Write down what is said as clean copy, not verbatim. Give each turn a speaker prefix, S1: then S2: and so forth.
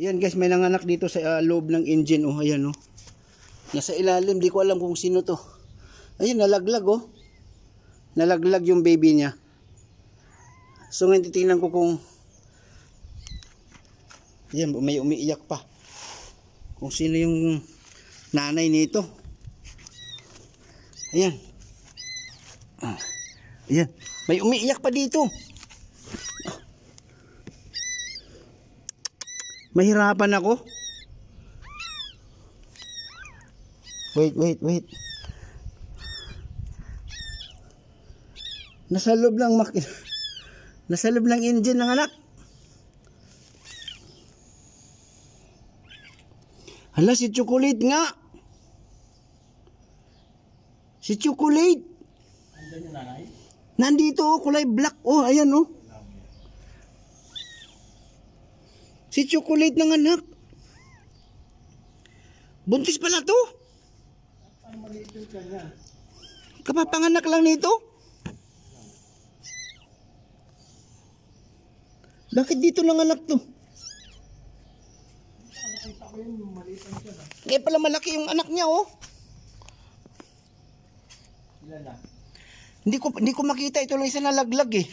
S1: Yan guys, may nanganak dito sa loob ng engine. Oh, ayan oh. Nasa ilalim, di ko alam kung sino to. Ayun, nalaglag oh. Nalaglag yung baby niya. So ngayon titingnan ko kung yan, may umiiyak pa. Kung sino yung nanay nito. Ayan. Ayan, may umiiyak pa dito. Mahirapan ako. Wait. Nasa loob ng nasa loob ng engine ng anak. Hala, si Chocolate nga. Si Chocolate.
S2: Andiyan yung nanay?
S1: Nandito oh, kulay black. Oh, ayan oh. Si Chocolate ng anak. Buntis pala to.
S2: Ano maliit yung kanya?
S1: Kapapanganak lang nito. Bakit dito nanganak to?
S2: Nakita ko yun, maliit ang siya.
S1: Kaya pala malaki yung anak niya oh.
S2: Ilan na?
S1: Hindi ko makita, ito lang isa nalaglag eh.